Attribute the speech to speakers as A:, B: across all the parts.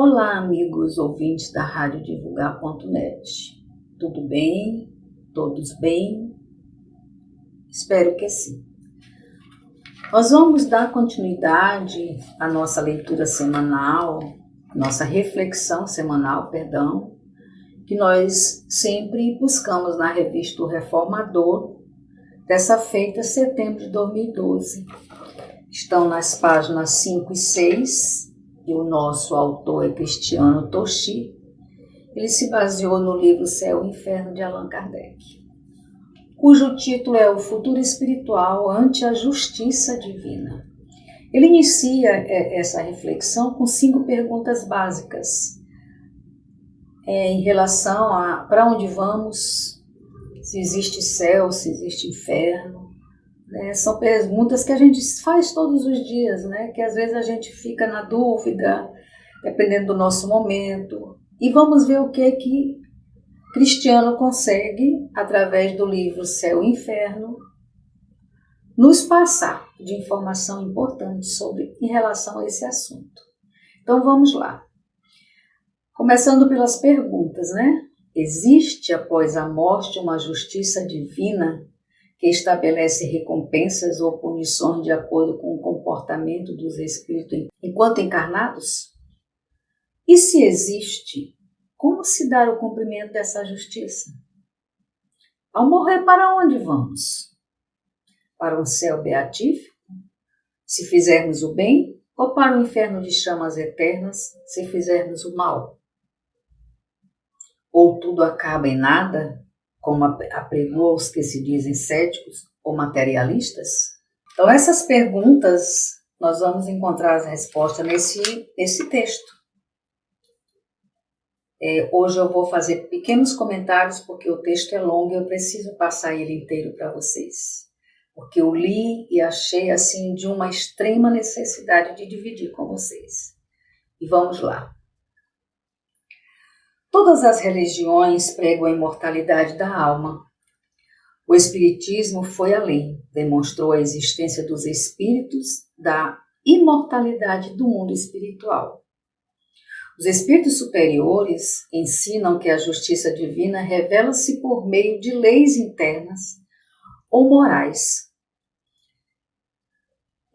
A: Olá, amigos ouvintes da Rádio Divulgar.net. Tudo bem? Todos bem? Espero que sim. Nós vamos dar continuidade à nossa leitura semanal, nossa reflexão semanal, que nós sempre buscamos na revista O Reformador, dessa feita setembro de 2012. Estão nas páginas 5 e 6, e o nosso autor é Cristiano Toshi. Ele se baseou no livro Céu e Inferno de Allan Kardec, cujo título é O Futuro Espiritual ante a Justiça Divina. Ele inicia essa reflexão com 5 perguntas básicas em relação a para onde vamos, se existe céu, se existe inferno. São perguntas que a gente faz todos os dias, que às vezes a gente fica na dúvida, dependendo do nosso momento. E vamos ver o que Cristiano consegue, através do livro Céu e Inferno, nos passar de informação importante em relação a esse assunto. Então vamos lá. Começando pelas perguntas, Existe após a morte uma justiça divina que estabelece recompensas ou punições de acordo com o comportamento dos espíritos enquanto encarnados? E se existe, como se dá o cumprimento dessa justiça? Ao morrer, para onde vamos? Para um céu beatífico, se fizermos o bem, ou para o inferno de chamas eternas, se fizermos o mal? Ou tudo acaba em nada, como apregou os que se dizem céticos ou materialistas? Então, essas perguntas, nós vamos encontrar as respostas nesse texto. Hoje eu vou fazer pequenos comentários, porque o texto é longo e eu preciso passar ele inteiro para vocês. Porque eu li e achei assim de uma extrema necessidade de dividir com vocês. E vamos lá. Todas as religiões pregam a imortalidade da alma. O Espiritismo foi além, demonstrou a existência dos espíritos, da imortalidade do mundo espiritual. Os espíritos superiores ensinam que a justiça divina revela-se por meio de leis internas ou morais,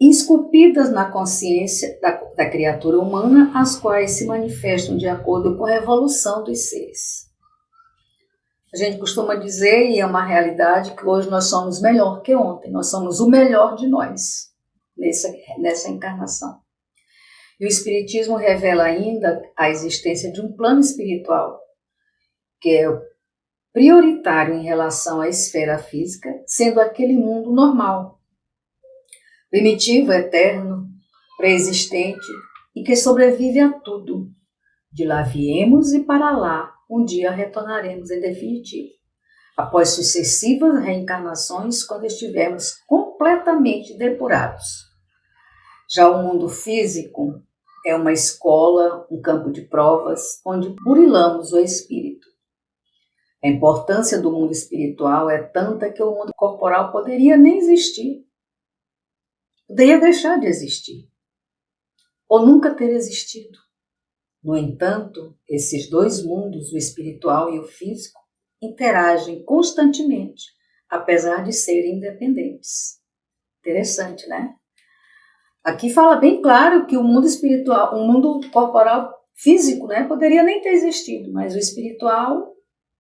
A: esculpidas na consciência da criatura humana, as quais se manifestam de acordo com a evolução dos seres. A gente costuma dizer, e é uma realidade, que hoje nós somos melhor que ontem, nós somos o melhor de nós nessa encarnação. E o Espiritismo revela ainda a existência de um plano espiritual, que é prioritário em relação à esfera física, sendo aquele mundo normal, primitivo, eterno, pré-existente e que sobrevive a tudo. De lá viemos e para lá um dia retornaremos em definitivo, após sucessivas reencarnações, quando estivermos completamente depurados. Já o mundo físico é uma escola, um campo de provas, onde burilamos o espírito. A importância do mundo espiritual é tanta que o mundo corporal poderia nem existir. Poderia deixar de existir, ou nunca ter existido. No entanto, esses dois mundos, o espiritual e o físico, interagem constantemente, apesar de serem independentes. Interessante, Aqui fala bem claro que o mundo espiritual, o mundo corporal físico, poderia nem ter existido, mas o espiritual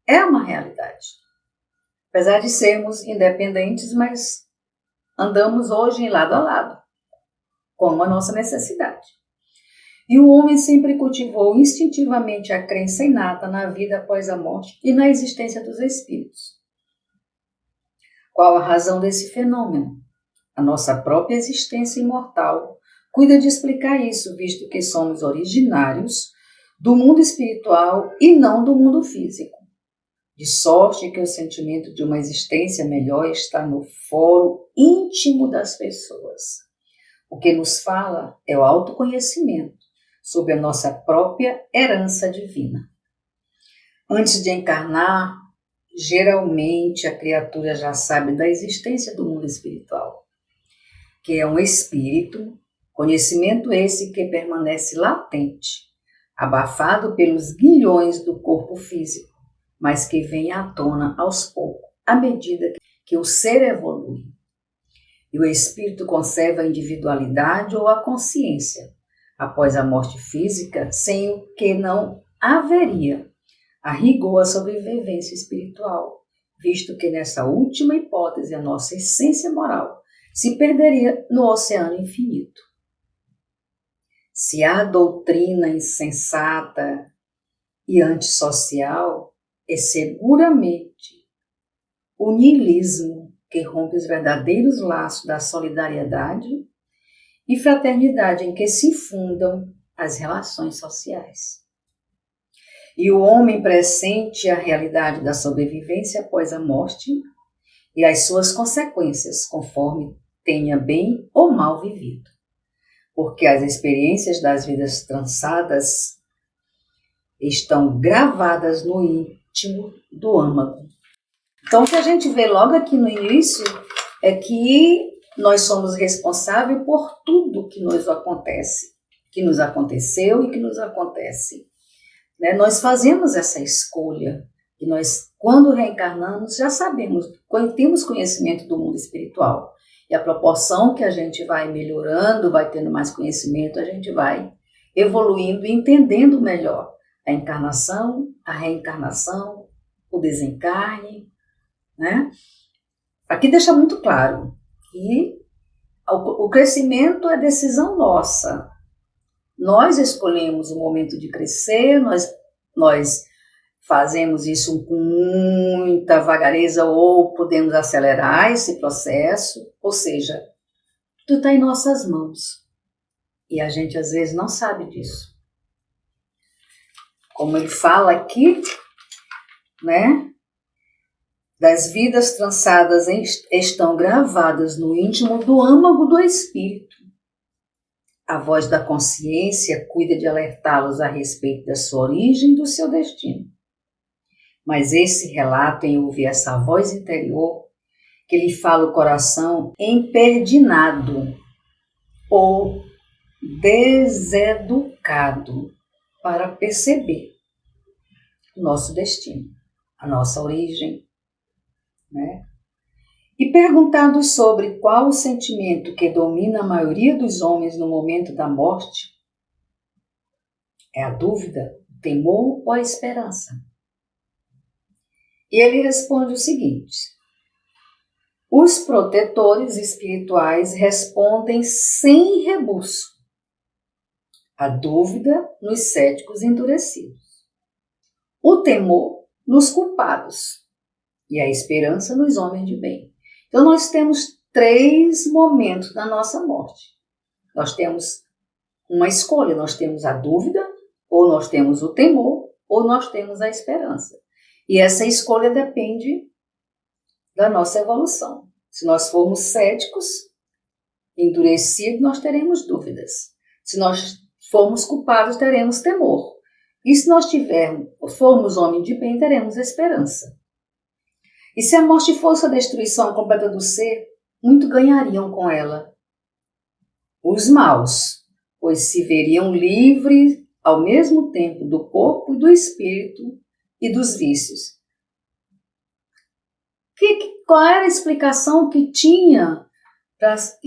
A: é uma realidade. Apesar de sermos independentes, mas andamos hoje em lado a lado, como a nossa necessidade. E o homem sempre cultivou instintivamente a crença inata na vida após a morte e na existência dos espíritos. Qual a razão desse fenômeno? A nossa própria existência imortal cuida de explicar isso, visto que somos originários do mundo espiritual e não do mundo físico. De sorte que o sentimento de uma existência melhor está no foro íntimo das pessoas. O que nos fala é o autoconhecimento sobre a nossa própria herança divina. Antes de encarnar, geralmente a criatura já sabe da existência do mundo espiritual, que é um espírito, conhecimento esse que permanece latente, abafado pelos grilhões do corpo físico, mas que vem à tona aos poucos, à medida que o ser evolui. E o espírito conserva a individualidade ou a consciência, após a morte física, sem o que não haveria, a rigor, a sobrevivência espiritual, visto que nessa última hipótese a nossa essência moral se perderia no oceano infinito. Se há doutrina insensata e antissocial, é seguramente o niilismo que rompe os verdadeiros laços da solidariedade e fraternidade em que se fundam as relações sociais. E o homem pressente a realidade da sobrevivência após a morte e as suas consequências, conforme tenha bem ou mal vivido. Porque as experiências das vidas transadas estão gravadas no íntimo do âmago. Então, o que a gente vê logo aqui no início é que nós somos responsáveis por tudo que nos acontece, que nos aconteceu e que nos acontece. Nós fazemos essa escolha e nós, quando reencarnamos, já sabemos, temos conhecimento do mundo espiritual. E a proporção que a gente vai melhorando, vai tendo mais conhecimento, a gente vai evoluindo e entendendo melhor a encarnação, a reencarnação, o desencarne. Aqui deixa muito claro que o crescimento é decisão nossa. Nós escolhemos o momento de crescer, nós fazemos isso com muita vagareza ou podemos acelerar esse processo, ou seja, tudo está em nossas mãos. E a gente às vezes não sabe disso. Como ele fala aqui, das vidas trançadas estão gravadas no íntimo do âmago do espírito. A voz da consciência cuida de alertá-los a respeito da sua origem e do seu destino. Mas esse relato em ouvir essa voz interior, que lhe fala o coração emperdinado ou deseducado para perceber o nosso destino, a nossa origem, E perguntados sobre qual o sentimento que domina a maioria dos homens no momento da morte, é a dúvida, o temor ou a esperança? E ele responde o seguinte: os protetores espirituais respondem sem rebuço a dúvida nos céticos endurecidos, o temor nos culpados e a esperança nos homens de bem. Então nós temos 3 momentos da nossa morte. Nós temos uma escolha, nós temos a dúvida, ou nós temos o temor, ou nós temos a esperança. E essa escolha depende da nossa evolução. Se nós formos céticos, endurecidos, nós teremos dúvidas. Se nós formos culpados, teremos temor. E se nós formos homens de bem, teremos esperança. E se a morte fosse a destruição completa do ser, muito ganhariam com ela os maus, pois se veriam livres ao mesmo tempo do corpo e do espírito e dos vícios. Qual era a explicação que tinha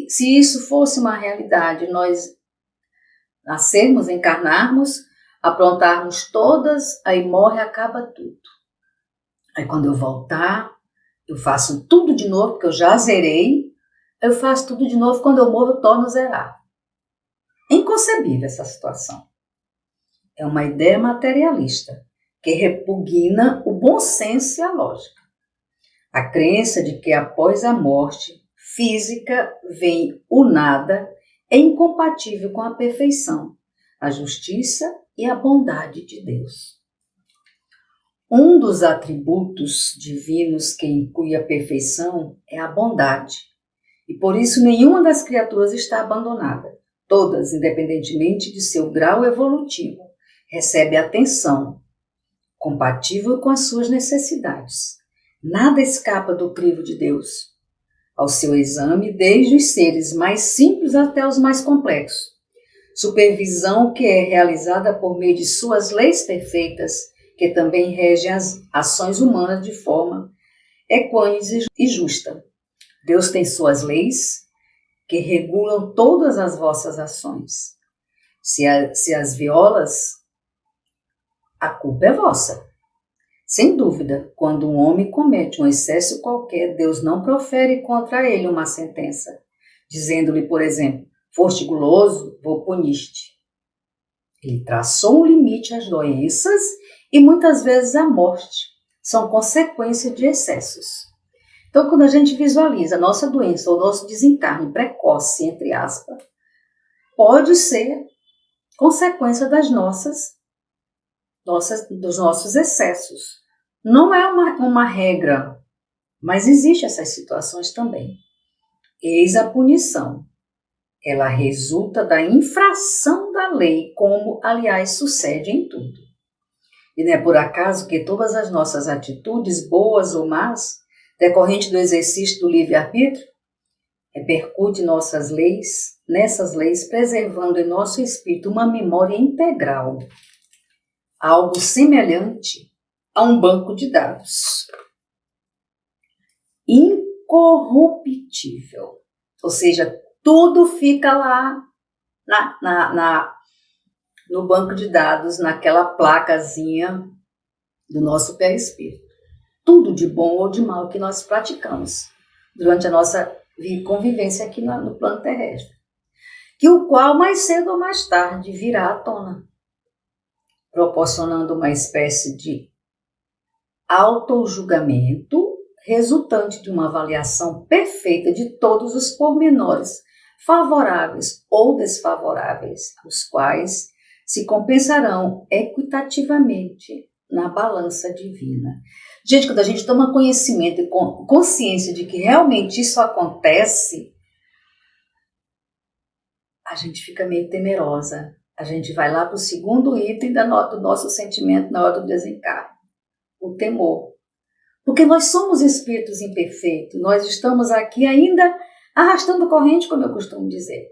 A: se isso fosse uma realidade? Nós nascermos, encarnarmos, aprontarmos todas, aí morre, acaba tudo. Aí quando eu voltar, eu faço tudo de novo, porque eu já zerei, eu faço tudo de novo, quando eu morro eu torno a zerar. É inconcebível essa situação. É uma ideia materialista, que repugna o bom senso e a lógica. A crença de que após a morte física vem o nada é incompatível com a perfeição, a justiça e a bondade de Deus. Um dos atributos divinos que inclui a perfeição é a bondade, e por isso nenhuma das criaturas está abandonada. Todas, independentemente de seu grau evolutivo, recebem atenção compatível com as suas necessidades. Nada escapa do crivo de Deus ao seu exame, desde os seres mais simples até os mais complexos. supervisão que é realizada por meio de suas leis perfeitas, que também regem as ações humanas de forma equânime e justa. Deus tem suas leis que regulam todas as vossas ações. Se as violas, a culpa é vossa. Sem dúvida, quando um homem comete um excesso qualquer, Deus não profere contra ele uma sentença, dizendo-lhe, por exemplo, foste guloso, vou punir-te. Ele traçou um limite às doenças e muitas vezes à morte. São consequência de excessos. Então, quando a gente visualiza a nossa doença ou nosso desencarne precoce, entre aspas, pode ser consequência dos nossos excessos. Não é uma regra, mas existem essas situações também. Eis a punição. Ela resulta da infração da lei, como, aliás, sucede em tudo. E não é por acaso que todas as nossas atitudes, boas ou más, decorrente do exercício do livre-arbítrio, repercute nessas leis, preservando em nosso espírito uma memória integral, algo semelhante a um banco de dados, incorruptível, ou seja, tudo fica lá no banco de dados, naquela placazinha do nosso perispírito. Tudo de bom ou de mal que nós praticamos durante a nossa convivência aqui no plano terrestre, que o qual mais cedo ou mais tarde virá à tona, proporcionando uma espécie de autojulgamento resultante de uma avaliação perfeita de todos os pormenores favoráveis ou desfavoráveis, os quais se compensarão equitativamente na balança divina. Gente, quando a gente toma conhecimento e consciência de que realmente isso acontece, a gente fica meio temerosa. A gente vai lá para o segundo item do nosso sentimento na hora do desencarne, o temor. Porque nós somos espíritos imperfeitos, nós estamos aqui ainda arrastando corrente, como eu costumo dizer.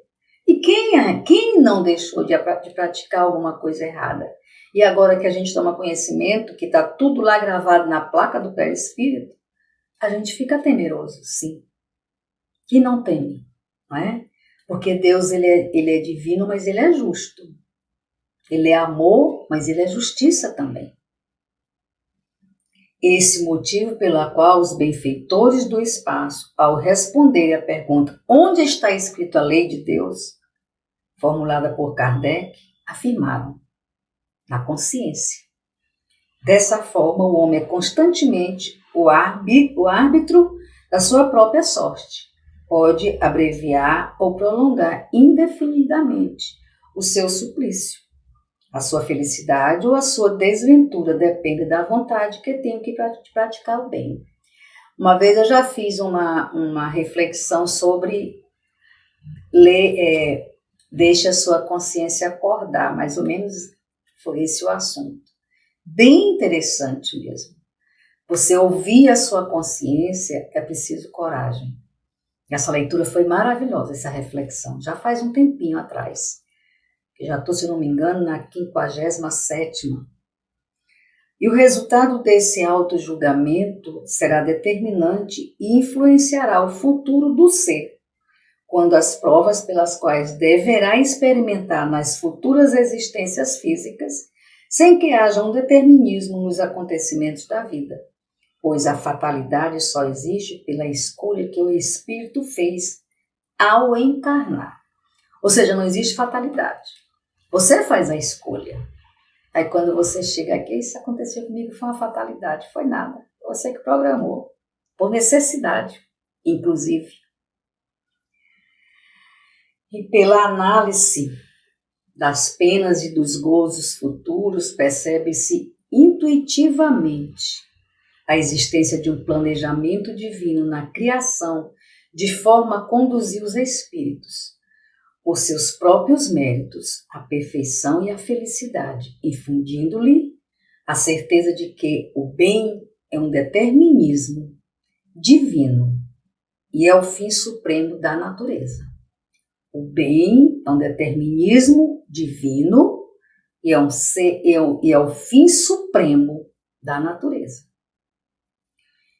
A: E quem não deixou de praticar alguma coisa errada? E agora que a gente toma conhecimento, que está tudo lá gravado na placa do perispírito, a gente fica temeroso, sim. Que não teme, não é? Porque Deus ele é divino, mas ele é justo. Ele é amor, mas ele é justiça também. Esse motivo pelo qual os benfeitores do espaço, ao responder à pergunta onde está escrito a lei de Deus, formulada por Kardec, afirmaram: na consciência. Dessa forma, o homem é constantemente o árbitro da sua própria sorte. Pode abreviar ou prolongar indefinidamente o seu suplício. A sua felicidade ou a sua desventura depende da vontade que tenho de praticar o bem. Uma vez eu já fiz uma reflexão sobre deixe a sua consciência acordar, mais ou menos foi esse o assunto. Bem interessante mesmo. Você ouvir a sua consciência é preciso coragem. Essa leitura foi maravilhosa, essa reflexão, já faz um tempinho atrás. Já estou, se não me engano, na 57ª. E o resultado desse autojulgamento será determinante e influenciará o futuro do ser, quando as provas pelas quais deverá experimentar nas futuras existências físicas, sem que haja um determinismo nos acontecimentos da vida, pois a fatalidade só existe pela escolha que o espírito fez ao encarnar. Ou seja, não existe fatalidade. Você faz a escolha. Aí quando você chega aqui, isso aconteceu comigo, foi uma fatalidade. Foi nada. Você que programou. Por necessidade, inclusive. E pela análise das penas e dos gozos futuros, percebe-se intuitivamente a existência de um planejamento divino na criação, de forma a conduzir os espíritos, por seus próprios méritos, a perfeição e a felicidade, infundindo-lhe a certeza de que o bem é um determinismo divino e é o fim supremo da natureza. O bem é um determinismo divino e é o fim supremo da natureza.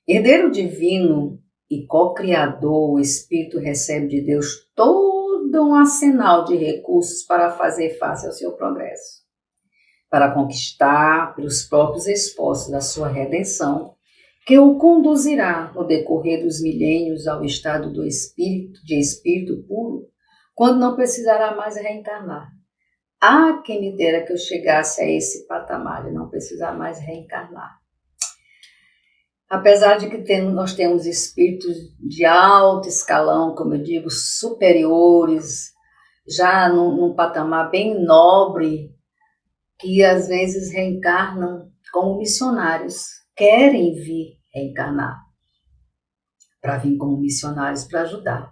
A: Herdeiro divino e co-criador, o Espírito recebe de Deus todo um arsenal de recursos para fazer face ao seu progresso, para conquistar pelos próprios esforços da sua redenção, que o conduzirá no decorrer dos milênios ao estado de espírito puro, quando não precisará mais reencarnar. Ah, quem me dera que eu chegasse a esse patamar de não precisar mais reencarnar. Apesar de que nós temos espíritos de alto escalão, como eu digo, superiores, já num patamar bem nobre, que às vezes reencarnam como missionários, querem vir reencarnar, para vir como missionários para ajudar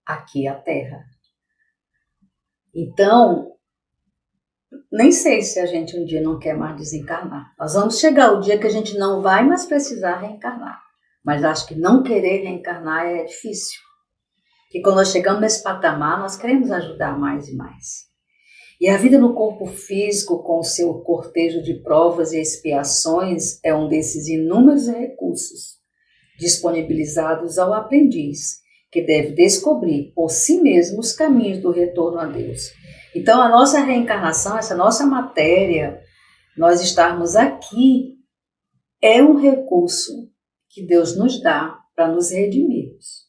A: aqui a Terra. Então, nem sei se a gente um dia não quer mais desencarnar. Nós vamos chegar o dia que a gente não vai mais precisar reencarnar. Mas acho que não querer reencarnar é difícil. Porque quando nós chegamos nesse patamar, nós queremos ajudar mais e mais. E a vida no corpo físico, com o seu cortejo de provas e expiações, é um desses inúmeros recursos disponibilizados ao aprendiz, que deve descobrir por si mesmo os caminhos do retorno a Deus. Então, a nossa reencarnação, essa nossa matéria, nós estarmos aqui, é um recurso que Deus nos dá para nos redimirmos.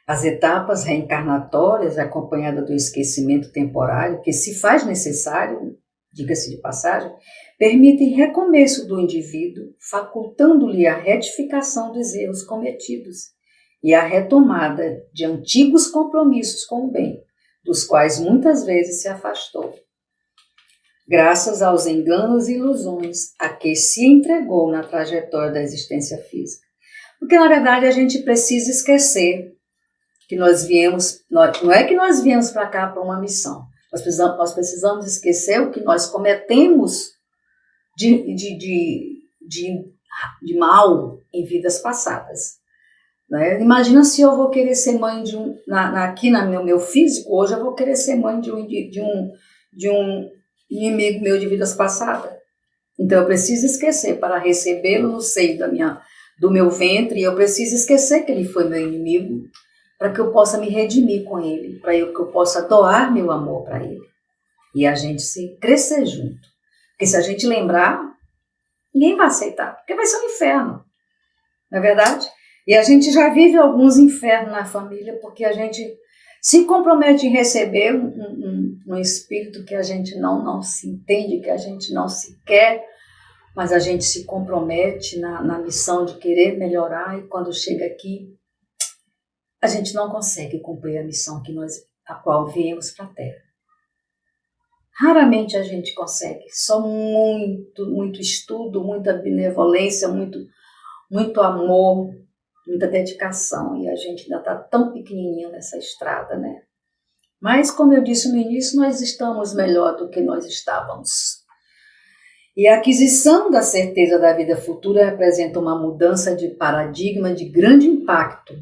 A: As etapas reencarnatórias, acompanhadas do esquecimento temporário, que se faz necessário, diga-se de passagem, permitem recomeço do indivíduo, facultando-lhe a retificação dos erros cometidos e a retomada de antigos compromissos com o bem, dos quais muitas vezes se afastou, graças aos enganos e ilusões a que se entregou na trajetória da existência física. Porque, na verdade, a gente precisa esquecer que nós viemos, não é que nós viemos para cá para uma missão, nós precisamos esquecer o que nós cometemos de mal em vidas passadas. Né? Imagina se eu vou querer ser mãe de um, aqui no meu físico, hoje eu vou querer ser mãe de um inimigo meu de vidas passadas. Então eu preciso esquecer para recebê-lo no seio do meu ventre, e eu preciso esquecer que ele foi meu inimigo, para que eu possa me redimir com ele, para que eu possa doar meu amor para ele. E a gente se crescer junto. Porque se a gente lembrar, ninguém vai aceitar, porque vai ser um inferno. Não é verdade? E a gente já vive alguns infernos na família, porque a gente se compromete em receber um espírito que a gente não se entende, que a gente não se quer, mas a gente se compromete na missão de querer melhorar, e quando chega aqui, a gente não consegue cumprir a missão a qual viemos para a Terra. Raramente a gente consegue, só muito estudo, muita benevolência, muito amor, muita dedicação, e a gente ainda está tão pequenininho nessa estrada, né? Mas, como eu disse no início, nós estamos melhor do que nós estávamos. E a aquisição da certeza da vida futura representa uma mudança de paradigma de grande impacto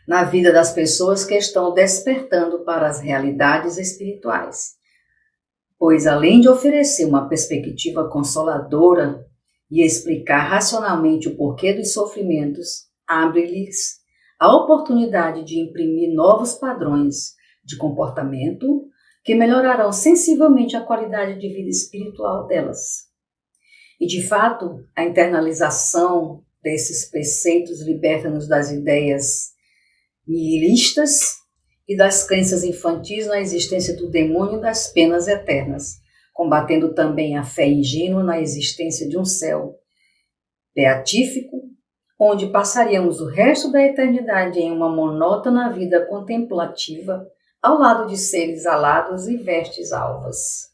A: na vida das pessoas que estão despertando para as realidades espirituais. Pois, além de oferecer uma perspectiva consoladora e explicar racionalmente o porquê dos sofrimentos, abre-lhes a oportunidade de imprimir novos padrões de comportamento que melhorarão sensivelmente a qualidade de vida espiritual delas. E, de fato, a internalização desses preceitos liberta-nos das ideias nihilistas e das crenças infantis na existência do demônio e das penas eternas, combatendo também a fé ingênua na existência de um céu beatífico, onde passaríamos o resto da eternidade em uma monótona vida contemplativa, ao lado de seres alados e vestes alvas.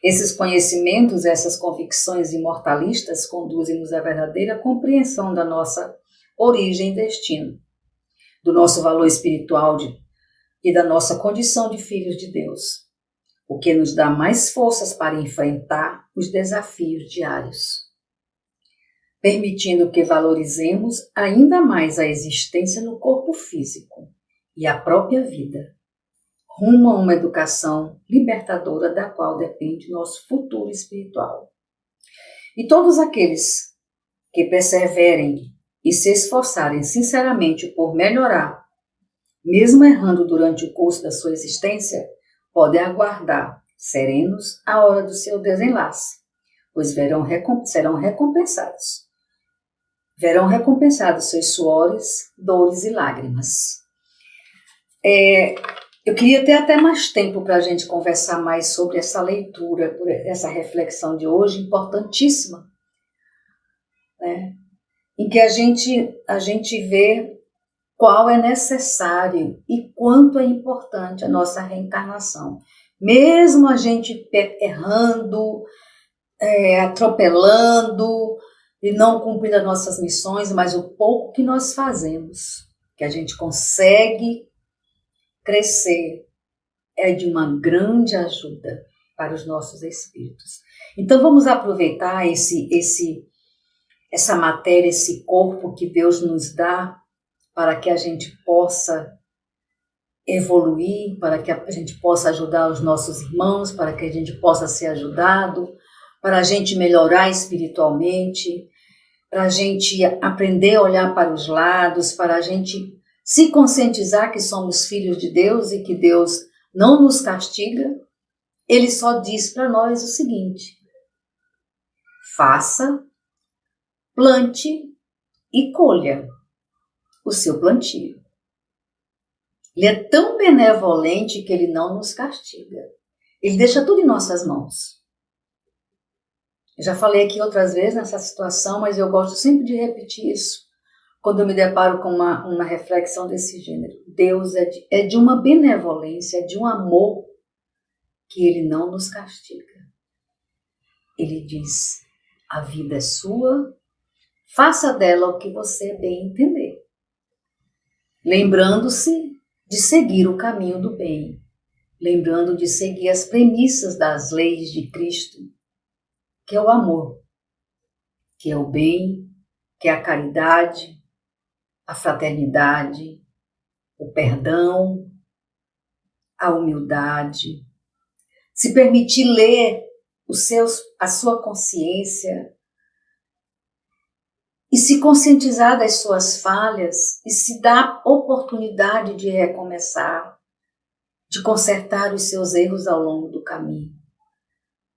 A: Esses conhecimentos, essas convicções imortalistas conduzem-nos à verdadeira compreensão da nossa origem e destino, do nosso valor espiritual e da nossa condição de filhos de Deus, o que nos dá mais forças para enfrentar os desafios diários. permitindo que valorizemos ainda mais a existência no corpo físico e a própria vida, rumo a uma educação libertadora da qual depende nosso futuro espiritual. E todos aqueles que perseverem e se esforçarem sinceramente por melhorar, mesmo errando durante o curso da sua existência, podem aguardar, serenos, a hora do seu desenlace, pois serão recompensados. Verão recompensados seus suores, dores e lágrimas. Eu queria ter até mais tempo para a gente conversar mais sobre essa leitura, essa reflexão de hoje, importantíssima, né? Em que a gente vê qual é necessário e quanto é importante a nossa reencarnação. Mesmo a gente errando, atropelando e não cumprindo as nossas missões, mas o pouco que nós fazemos, que a gente consegue crescer, é de uma grande ajuda para os nossos espíritos. Então vamos aproveitar essa matéria, esse corpo que Deus nos dá, para que a gente possa evoluir, para que a gente possa ajudar os nossos irmãos, para que a gente possa ser ajudado, para a gente melhorar espiritualmente, para a gente aprender a olhar para os lados, para a gente se conscientizar que somos filhos de Deus e que Deus não nos castiga. Ele só diz para nós o seguinte: faça, plante e colha o seu plantio. Ele é tão benevolente que ele não nos castiga. Ele deixa tudo em nossas mãos. Eu já falei aqui outras vezes nessa situação, mas eu gosto sempre de repetir isso quando eu me deparo com uma reflexão desse gênero. Deus é de uma benevolência, é de um amor que ele não nos castiga. Ele diz: a vida é sua, faça dela o que você bem entender, lembrando-se de seguir o caminho do bem, lembrando de seguir as premissas das leis de Cristo, que é o amor, que é o bem, que é a caridade, a fraternidade, o perdão, a humildade, se permitir ler a sua consciência e se conscientizar das suas falhas e se dar oportunidade de recomeçar, de consertar os seus erros ao longo do caminho.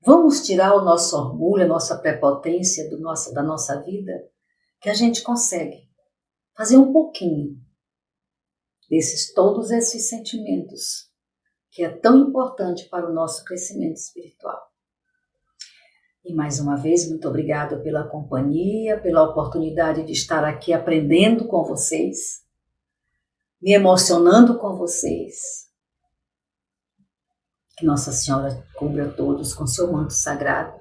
A: Vamos tirar o nosso orgulho, a nossa prepotência da nossa vida, que a gente consegue fazer um pouquinho todos esses sentimentos, que é tão importante para o nosso crescimento espiritual. E mais uma vez, muito obrigada pela companhia, pela oportunidade de estar aqui aprendendo com vocês, me emocionando com vocês. Que Nossa Senhora cubra todos com seu manto sagrado.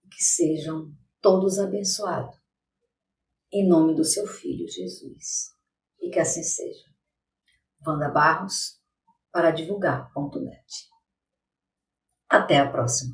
A: Que sejam todos abençoados. Em nome do seu Filho Jesus. E que assim seja. Wanda Barros, para divulgar.net. Até a próxima.